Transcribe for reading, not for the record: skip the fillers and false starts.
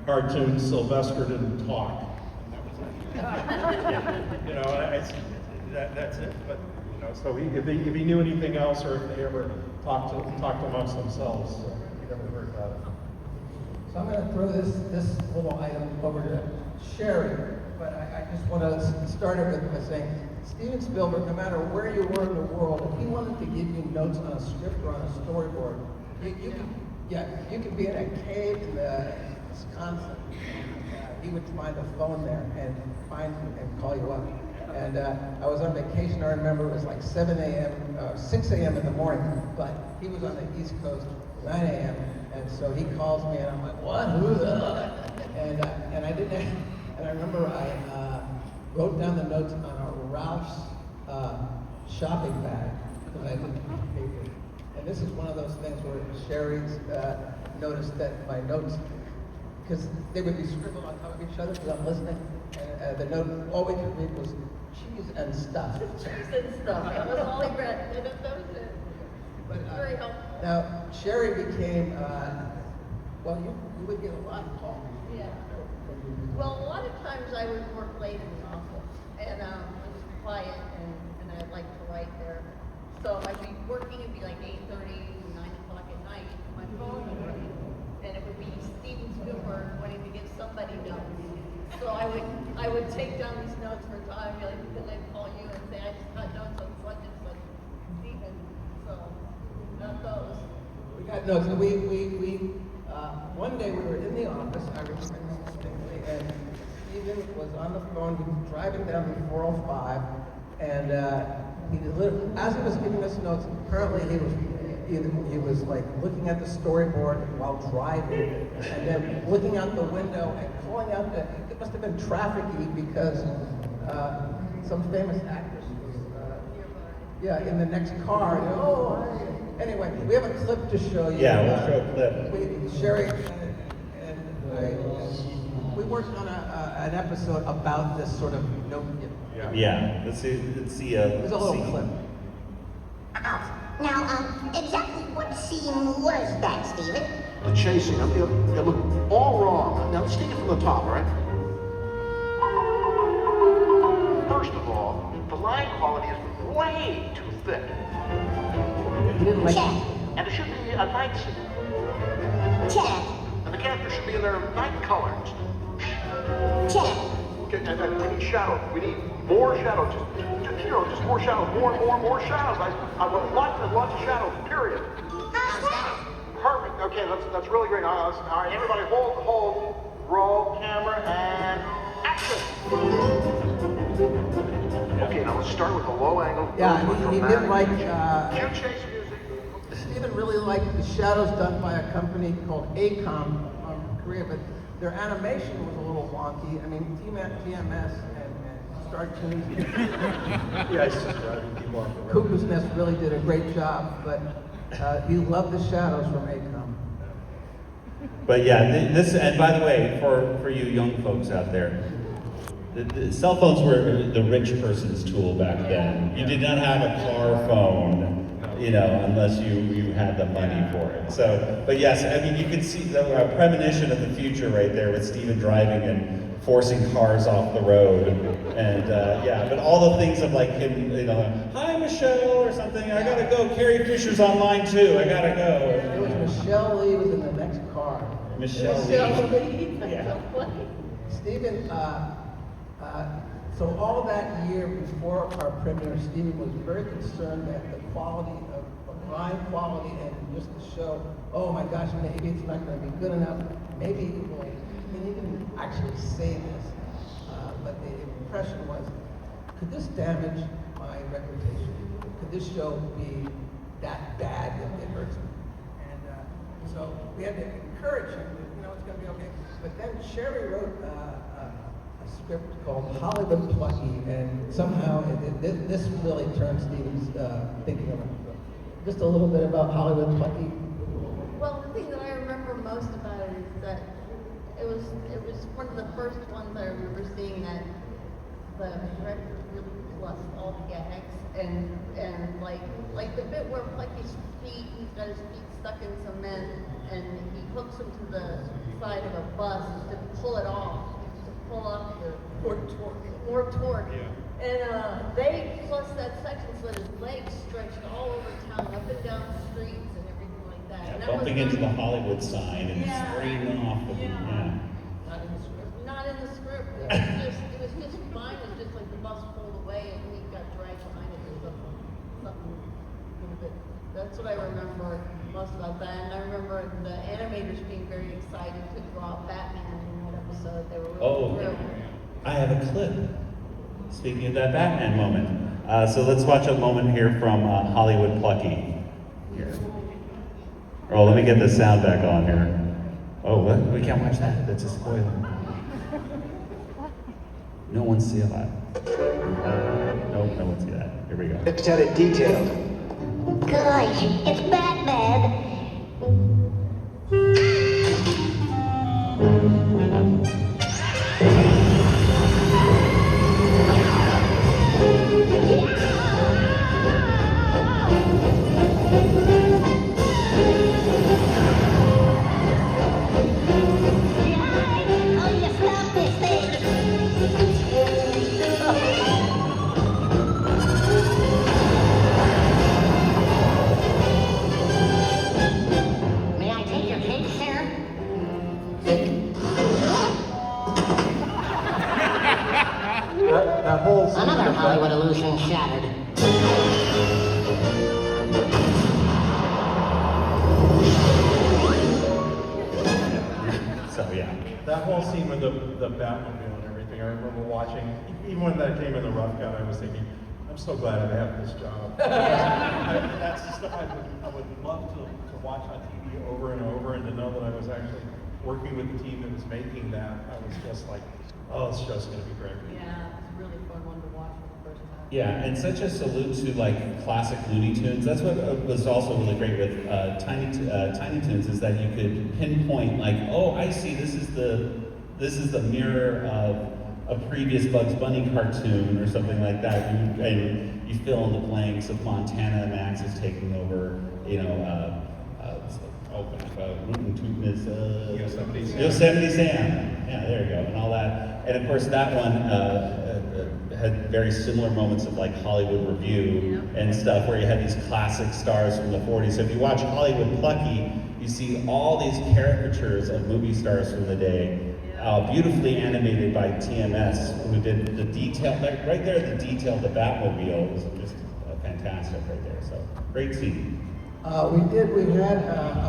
cartoon, Sylvester didn't talk. And that was it. You know, that's it. But you know, so if he knew anything else, or if they ever talked amongst themselves, we never heard about it. So I'm going to throw this little item over to Sherry, but I just want to start it with by saying, Steven Spielberg, no matter where you were in the world, if he wanted to give you notes on a script or on a storyboard, you could be in a cave in Wisconsin. He would find a phone there and find you and call you up. And I was on vacation. I remember it was like 6 a.m. in the morning, but he was on the East Coast, 9 a.m. And so he calls me, and I'm like, what? And I didn't. And I remember I wrote down the notes on a Ralph's shopping bag because I didn't have paper. And this is one of those things where Sherry's noticed that my notes, because they would be scribbled on top of each other because I'm listening, and the note all we could read was cheese and stuff. Cheese and stuff. That was all he read. That was it. But, very helpful. Now, Sherry became, well, you would get a lot of calls. Yeah. Well, a lot of times I would work late in the office, and it was quiet, and I'd like to write there. So I'd be working, it'd be like 8:30, 9 o'clock at night, and my phone would ring, and it would be Steven Spielberg wanting to give somebody notes. So I would take down these notes for time, be like, then I'd call you and say, I just got notes on such and such, Steven. So, not those. We got notes, and we one day we were in the office, I remember distinctly, and Steven was on the phone, he was driving down the 405, and as he was giving us notes, apparently he was like looking at the storyboard while driving, and then looking out the window and calling out that it must have been trafficy because some famous actress was in the next car. Anyway, we have a clip to show you. Yeah, we'll show a clip. Sherry and I, we worked on an episode about this sort of note giving. Yeah. Let's see. There's a little clip. Now, exactly what scene was that, Steven? The chasing. It looked all wrong. Now, let's take it from the top, all right? First of all, the line quality is way too thick. Check. And it should be a night scene. Check. And the characters should be in their night colors. Check. Okay, and we need shadows. We need more shadows. Just more shadows. More shadows. I want lots of shadows, period. Perfect. Okay, that's really great. All right, everybody hold, roll, camera, and action. Okay, now let's start with the low angle. Yeah, he did like, Cue chase music. Stephen really liked the shadows done by a company called ACOM from Korea, but their animation was a little wonky. I mean, TMS and Star Toons. Yeah, it's just driving people off the road. Cuckoo's Nest really did a great job, but he loved the shadows from ACOM. But yeah, this, and by the way, for you young folks out there, the cell phones were the rich person's tool back then. You did not have a car phone, unless you had the money for it. So, but yes, I mean, you can see the premonition of the future right there with Steven driving and forcing cars off the road. And but all the things of like him, hi Michelle or something, I gotta go, Carrie Fisher's online too, I gotta go. It was Michelle Lee was in the next car. Michelle Lee. Yeah. Stephen, so all that year before our premiere, Stephen was very concerned that the quality of line quality and just the show, oh my gosh, maybe it's not going to be good enough. Maybe it will. I mean, he didn't actually say this, but the impression was, could this damage my reputation? Could this show be that bad that it hurts me? And so we had to encourage him, it's going to be okay. But then Sherry wrote a script called Hollywood Plucky, and somehow this really turned Steven's thinking around. Just a little bit about Hollywood Plucky. Well, the thing that I remember most about it is that it was one of the first ones I remember seeing that the director really plus all the gags, and like the bit where Plucky's feet, he's got his feet stuck in cement, and he hooks them to the side of a bus to pull it off, to pull up the more torque. Yeah. And they plus that section so that his legs stretched all over town, up and down the streets and everything like that. Yeah, And that bumping was into the really- Hollywood sign and Yeah. spraying off. Of Yeah. yeah. Not in the script. Not in the script. It was his mind was just like the bus pulled away and he got dragged behind it or something a little bit. That's what I remember most about that. And I remember the animators being very excited to draw Batman in that episode. They were Oh, really thrilled. I have a clip. Speaking of that Batman moment. So let's watch a moment here from Hollywood Plucky. Here. Oh, let me get the sound back on here. Oh, what? We can't watch that. That's a spoiler. No one see that. Nope, no one see that. Here we go. Looked at it detailed. Gosh, it's Batman. Oh, you stop this thing. May I take your cake, sir? That whole scene Another of Hollywood that- illusion shattered. So yeah. That whole scene with the Batmobile and everything, I remember watching, even when that came in the rough cut, I was thinking, I'm so glad I have this job. That's the stuff I would love to watch on TV over and over, and to know that I was actually working with the team that was making that. I was just like, oh, this show's gonna be great. Yeah, it was a really fun one to watch for the first time. Yeah, and such a salute to like classic Looney Tunes. That's what was also really great with Tiny Toons is that you could pinpoint like, oh, I see. This is the mirror of a previous Bugs Bunny cartoon or something like that. And you fill in the blanks of Montana Max is taking over. You know, Rootin' Tootin' is Yosemite Sam. Yosemite Sam. Yeah, there you go, and all that. And of course, that one had very similar moments of like Hollywood Review and stuff, where you had these classic stars from the 40s. So if you watch Hollywood Plucky, you see all these caricatures of movie stars from the day, beautifully animated by TMS, who did the detail, like right there, the detail of the Batmobile was just fantastic right there. So great scene. We had a